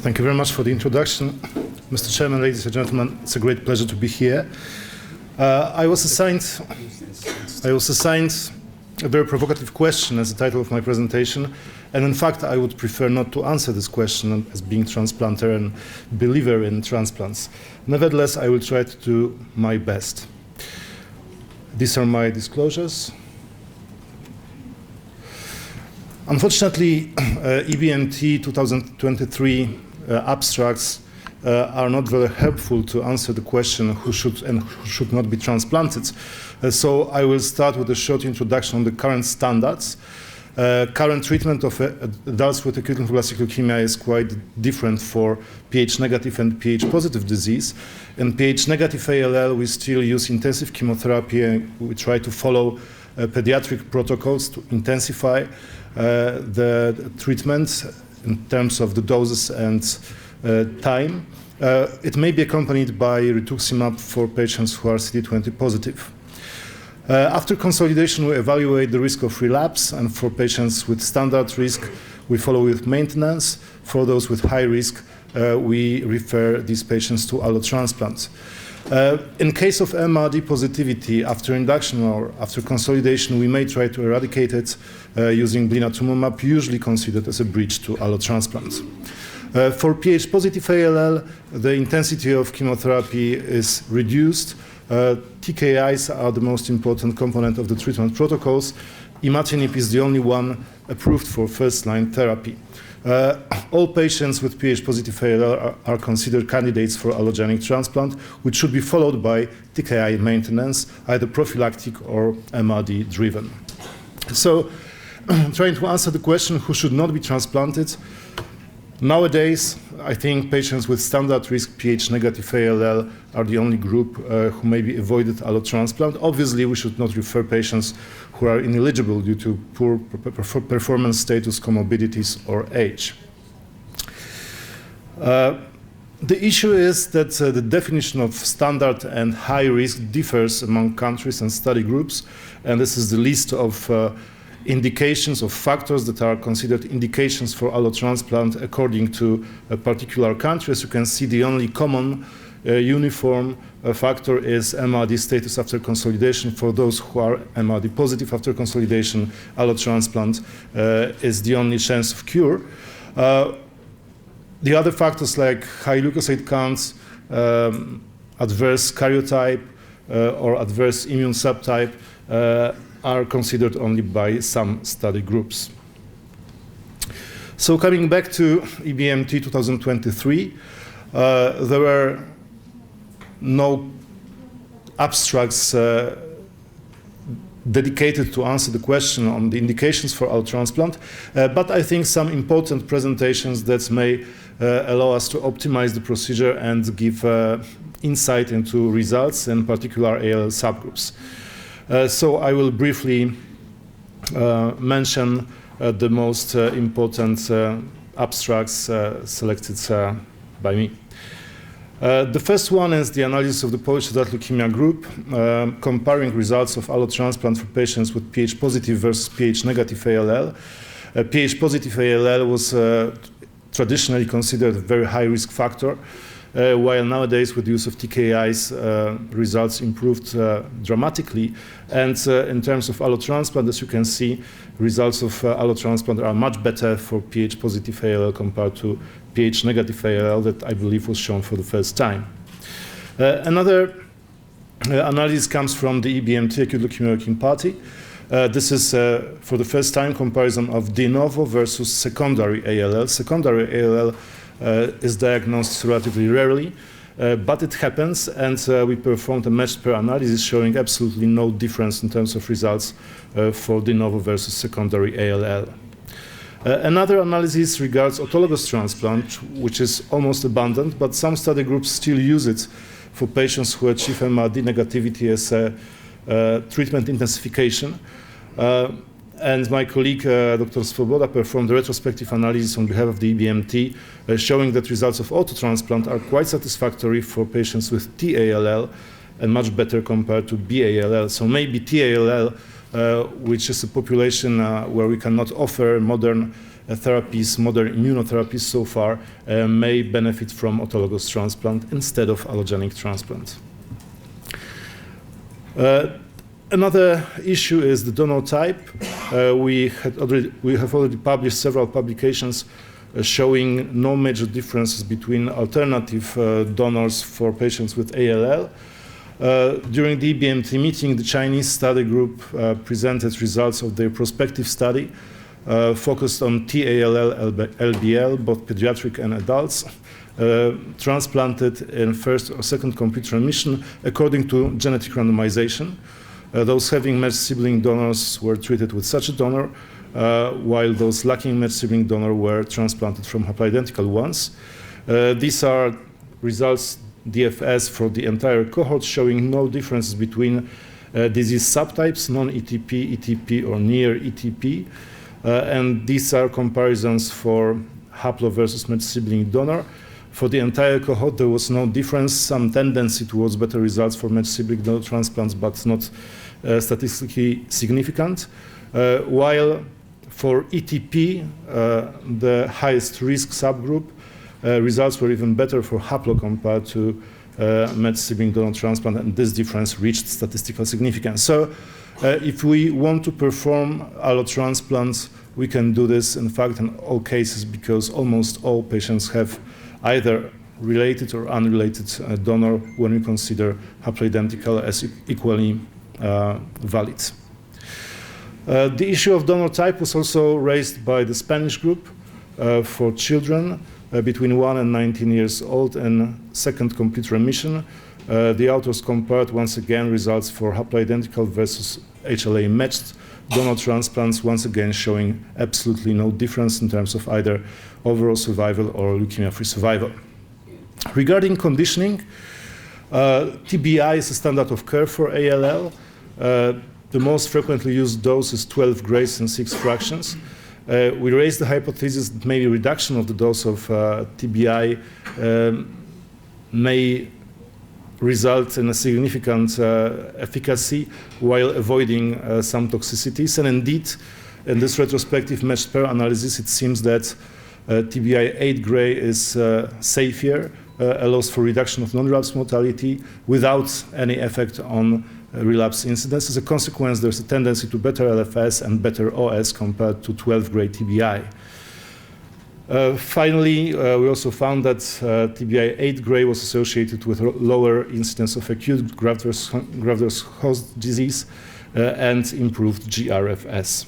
Thank you very much for the introduction. Mr. Chairman, ladies and gentlemen, it's a great pleasure to be here. I was assigned a very provocative question as the title of my presentation, and in fact I would prefer not to answer this question as being transplanter and believer in transplants. Nevertheless, I will try to do my best. These are my disclosures. Unfortunately, EBMT 2023 abstracts are not very helpful to answer the question who should and who should not be transplanted. So I will start with a short introduction on the current standards. Current treatment of adults with acute lymphoblastic leukemia is quite different for Ph-negative and Ph-positive disease. In Ph-negative ALL, we still use intensive chemotherapy, and we try to follow pediatric protocols to intensify the treatment in terms of the doses and time. It may be accompanied by rituximab for patients who are CD20 positive. After consolidation, we evaluate the risk of relapse, and for patients with standard risk, we follow with maintenance. For those with high risk, we refer these patients to allotransplant. In case of MRD positivity, after induction or after consolidation, we may try to eradicate it using blinatumomab, usually considered as a bridge to allotransplant. For Ph-positive ALL, the intensity of chemotherapy is reduced. TKIs are the most important component of the treatment protocols. Imatinib is the only one approved for first-line therapy. All patients with Ph-positive ALL are considered candidates for allogenic transplant, which should be followed by TKI maintenance, either prophylactic or MRD-driven. So, trying to answer the question who should not be transplanted, nowadays, I think patients with standard risk Ph-negative ALL are the only group who may be avoided allotransplant. Obviously, we should not refer patients who are ineligible due to poor performance status, comorbidities, or age. The issue is that the definition of standard and high risk differs among countries and study groups, and this is the list of indications of factors that are considered indications for allotransplant according to a particular country. As you can see, the only common uniform factor is MRD status after consolidation. For those who are MRD positive after consolidation, allotransplant is the only chance of cure. The other factors like high leukocyte counts, adverse karyotype, or adverse immune subtype are considered only by some study groups. So coming back to EBMT 2023, there were no abstracts dedicated to answer the question on the indications for allotransplant, but I think some important presentations that may allow us to optimize the procedure and give insight into results in particular ALL subgroups. So I will briefly mention the most important abstracts selected by me. The first one is the analysis of the Polish adult leukemia group, comparing results of allotransplant for patients with Ph-positive versus Ph-negative ALL. Ph-positive ALL was traditionally considered a very high risk factor, while nowadays with the use of TKIs, results improved dramatically. And in terms of allotransplant, as you can see, results of allotransplant are much better for Ph-positive ALL compared to Ph-negative ALL that I believe was shown for the first time. Another analysis comes from the EBMT Acute Leukemia Working Party. This is, for the first time, comparison of de novo versus secondary ALL. Secondary ALL is diagnosed relatively rarely, but it happens, and we performed a matched pair analysis showing absolutely no difference in terms of results for de novo versus secondary ALL. Another analysis regards autologous transplant, which is almost abundant, but some study groups still use it for patients who achieve MRD negativity as a treatment intensification. And my colleague, Dr. Svoboda, performed a retrospective analysis on behalf of the EBMT, showing that results of autotransplant are quite satisfactory for patients with T-ALL and much better compared to B-ALL. So maybe T-ALL, which is a population where we cannot offer modern therapies, modern immunotherapies so far, may benefit from autologous transplant instead of allogenic transplant. Another issue is the donor type. We have already published several publications showing no major differences between alternative donors for patients with ALL. During the EBMT meeting, the Chinese study group presented results of their prospective study focused on T-ALL, LBL, both pediatric and adults, transplanted in first or second complete remission according to genetic randomization. Those having matched sibling donors were treated with such a donor, while those lacking matched sibling donor were transplanted from haploidentical ones. These are results DFS for the entire cohort, showing no differences between disease subtypes, non-ETP, ETP, or near ETP. And these are comparisons for haplo versus matched sibling donor. For the entire cohort, there was no difference, some tendency towards better results for matched sibling donor transplants, but not statistically significant. While for ETP, the highest risk subgroup, results were even better for haplo compared to matched sibling donor transplant, and this difference reached statistical significance. So if we want to perform allotransplants, we can do this, in fact, in all cases, because almost all patients have either related or unrelated donor when we consider haploidentical as equally valid. The issue of donor type was also raised by the Spanish group for children between 1 and 19 years old and second complete remission. The authors compared once again results for haploidentical versus HLA matched donor transplants, once again showing absolutely no difference in terms of either overall survival or leukemia-free survival. Regarding conditioning, TBI is a standard of care for ALL. The most frequently used dose is 12 grays and 6 fractions. We raised the hypothesis that maybe reduction of the dose of TBI may result in a significant efficacy while avoiding some toxicities. And indeed, in this retrospective matched pair analysis, it seems that TBI 8 gray is safer, allows for reduction of non-relapse mortality without any effect on relapse incidence. As a consequence, there's a tendency to better LFS and better OS compared to 12 gray TBI. Finally, we also found that TBI 8 gray was associated with lower incidence of acute graft-versus-host disease and improved GRFS.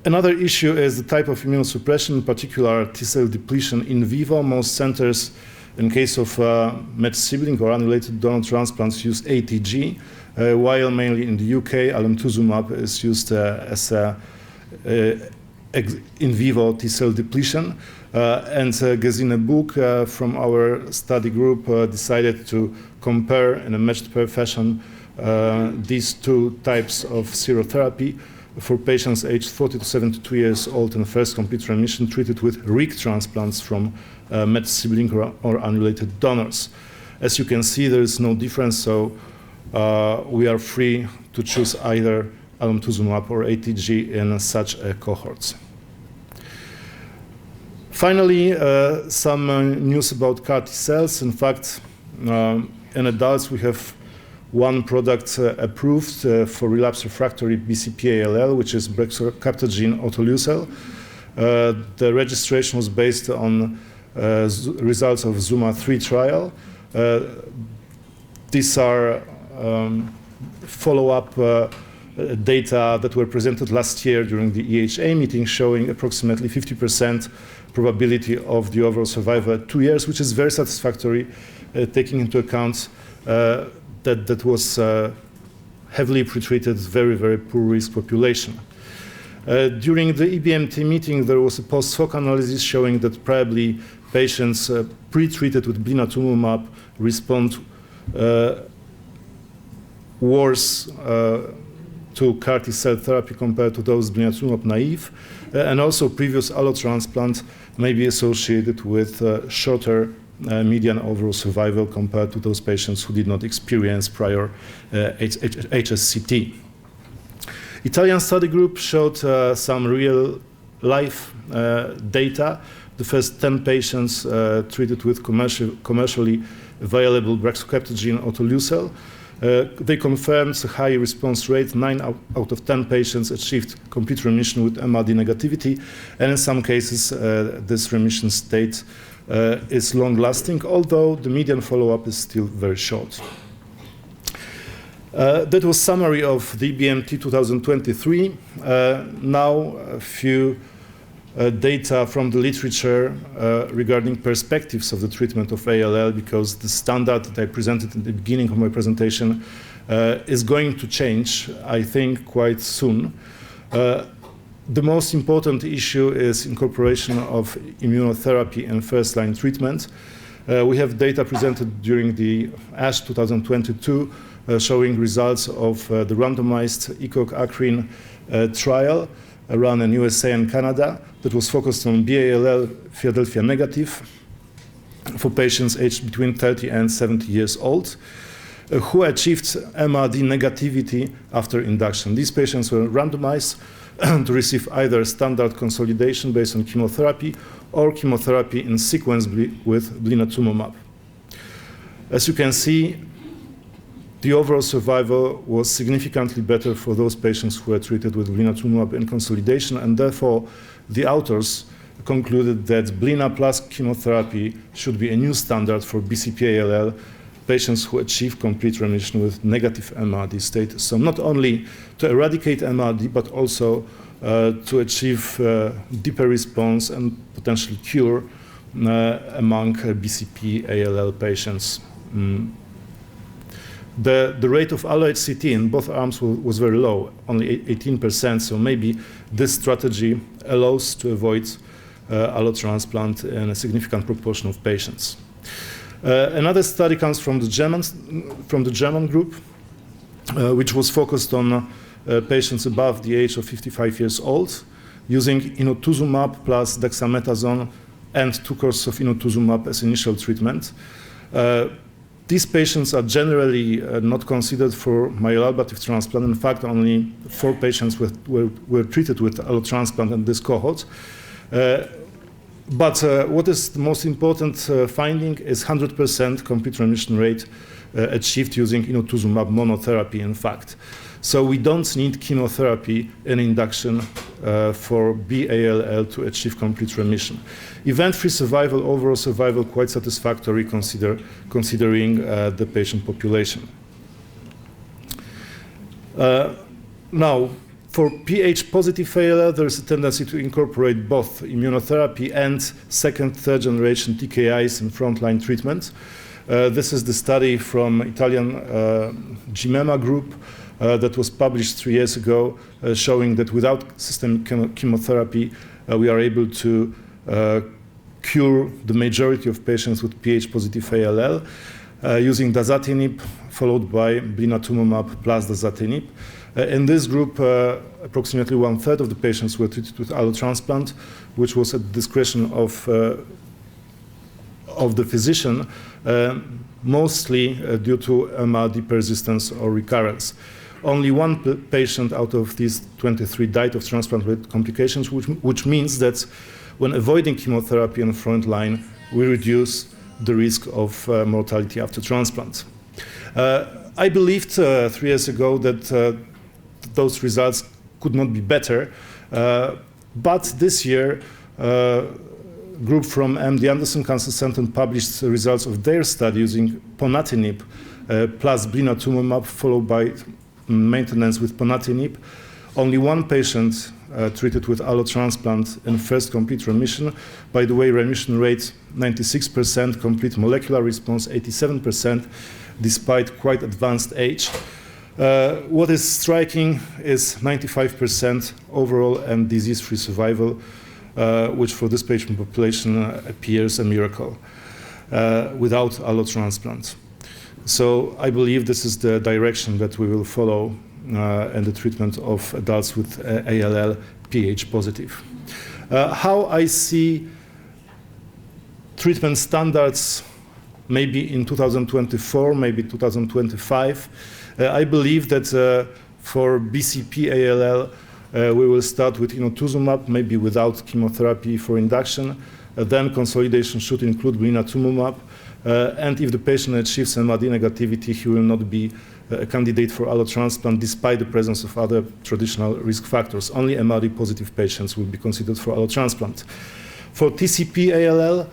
Another issue is the type of immunosuppression, in particular T-cell depletion in vivo. Most centers, in case of matched sibling or unrelated donor transplants, use ATG, while mainly in the UK, alemtuzumab is used as a in vivo T-cell depletion. And Gesine Book from our study group decided to compare in a matched pair fashion these two types of serotherapy for patients aged 40 to 72 years old in first complete remission treated with RIG transplants from matched sibling or unrelated donors. As you can see, there is no difference, so we are free to choose either alemtuzumab or ATG in such cohorts. Finally, some news about CAR T cells. In fact, in adults, we have one product approved for relapse refractory BCP ALL, which is brexucabtagene autoleucel. The registration was based on results of ZUMA-3 trial. These are follow-up data that were presented last year during the EHA meeting, showing approximately 50% probability of the overall survival at 2 years, which is very satisfactory, taking into account that was heavily pretreated, very, very poor risk population. During the EBMT meeting, there was a post-hoc analysis showing that probably patients pre-treated with blinatumomab respond worse to CAR T cell therapy compared to those blinatumomab naive, and also previous allotransplant may be associated with shorter median overall survival compared to those patients who did not experience prior HSCT. Italian study group showed some real-life data. The first 10 patients treated with commercially available brexucabtagene autoleucel. They confirmed a high response rate. 9 out of 10 patients achieved complete remission with MRD negativity, and in some cases this remission state is long-lasting, although the median follow-up is still very short. That was summary of the EBMT 2023. Now a few data from the literature regarding perspectives of the treatment of ALL, because the standard that I presented at the beginning of my presentation is going to change, I think, quite soon. The most important issue is incorporation of immunotherapy in first-line treatment. We have data presented during the ASH 2022 showing results of the randomized ECOG-ACRIN trial run in USA and Canada that was focused on BALL Philadelphia negative for patients aged between 30 and 70 years old who achieved MRD negativity after induction. These patients were randomized to receive either standard consolidation based on chemotherapy or chemotherapy in sequence with blinatumomab. As you can see, the overall survival was significantly better for those patients who were treated with blinatumomab in consolidation, and therefore the authors concluded that blina plus chemotherapy should be a new standard for BCP-ALL patients who achieve complete remission with negative MRD status. So not only to eradicate MRD, but also to achieve deeper response and potentially cure among BCP-ALL patients. The rate of allo-HCT in both arms was very low, only 18%, so maybe this strategy allows to avoid allotransplant in a significant proportion of patients. Another study comes from the German group, which was focused on patients above the age of 55 years old, using inotuzumab plus dexamethasone and 2 courses of inotuzumab as initial treatment. These patients are generally not considered for myeloablative transplant. In fact, only 4 patients were treated with allotransplant in this cohort. But what is the most important finding is 100% complete remission rate achieved using inotuzumab monotherapy, in fact. So we don't need chemotherapy in induction for BALL to achieve complete remission. Event-free survival, overall survival, quite satisfactory considering the patient population. Now, for pH-positive ALL, there is a tendency to incorporate both immunotherapy and second, third generation TKIs in frontline treatment. This is the study from Italian GMEMA group that was published 3 years ago, showing that without systemic chemotherapy, we are able to cure the majority of patients with pH-positive ALL using dasatinib followed by blinatumomab plus dasatinib. In this group, approximately 1/3 of the patients were treated with allotransplant, which was at the discretion of the physician, mostly due to MRD persistence or recurrence. Only 1 patient out of these 23 died of transplant-related complications, which means that when avoiding chemotherapy in the front line, we reduce the risk of mortality after transplant. I believed 3 years ago that those results could not be better, but this year, group from MD Anderson Cancer Center published the results of their study using ponatinib plus blinatumomab followed by maintenance with ponatinib. Only 1 patient treated with allotransplant in first complete remission. By the way, remission rate 96%, complete molecular response 87%, despite quite advanced age. What is striking is 95% overall and disease-free survival, which for this patient population appears a miracle without allotransplant. So I believe this is the direction that we will follow in the treatment of adults with ALL pH positive. How I see treatment standards maybe in 2024, maybe 2025, I believe that For BCP ALL, we will start with inotuzumab, maybe without chemotherapy for induction. Then consolidation should include blinatumomab. And if the patient achieves MRD negativity, he will not be a candidate for allotransplant despite the presence of other traditional risk factors. Only MRD positive patients will be considered for allotransplant. For TCP ALL,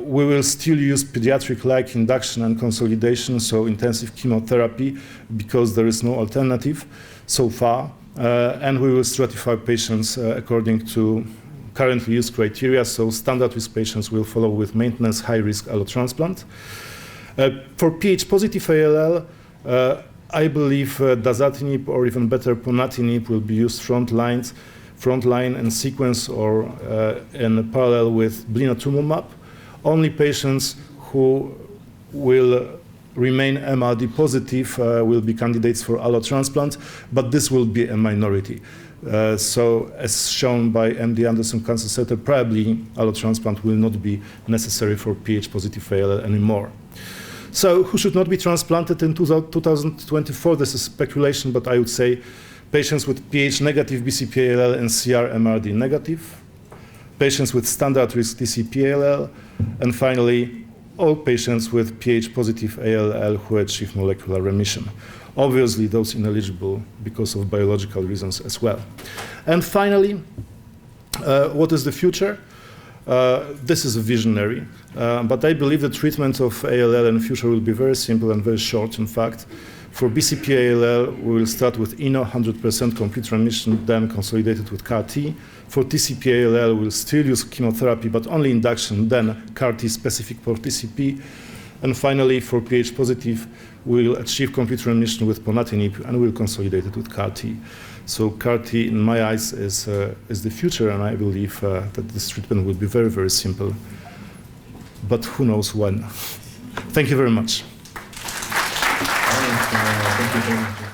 we will still use pediatric-like induction and consolidation, so intensive chemotherapy, because there is no alternative so far. And we will stratify patients according to currently used criteria, so standard risk patients will follow with maintenance high-risk allotransplant. For pH-positive ALL, I believe dasatinib or even better ponatinib will be used frontline and sequence or in parallel with blinatumomab. Only patients who will remain MRD positive will be candidates for allotransplant, but this will be a minority. So as shown by MD Anderson Cancer Center, probably allotransplant will not be necessary for pH-positive ALL anymore. So who should not be transplanted in 2024? This is speculation, but I would say patients with pH-negative BCP ALL and CR MRD negative, patients with standard risk TCP ALL, and finally, all patients with pH-positive ALL who achieve molecular remission. Obviously, those ineligible because of biological reasons as well. And finally, what is the future? This is a visionary, but I believe the treatment of ALL in the future will be very simple and very short, in fact. For BCP ALL, we will start with INO 100% complete remission, then consolidated with CAR-T. For TCP ALL, we'll still use chemotherapy, but only induction, then CAR-T specific for TCP. And finally, for pH-positive, we'll achieve complete remission with ponatinib, and we'll consolidate it with CAR-T. So CAR-T, in my eyes, is the future, and I believe that this treatment will be very, very simple. But who knows when? Thank you very much. Thank you very much.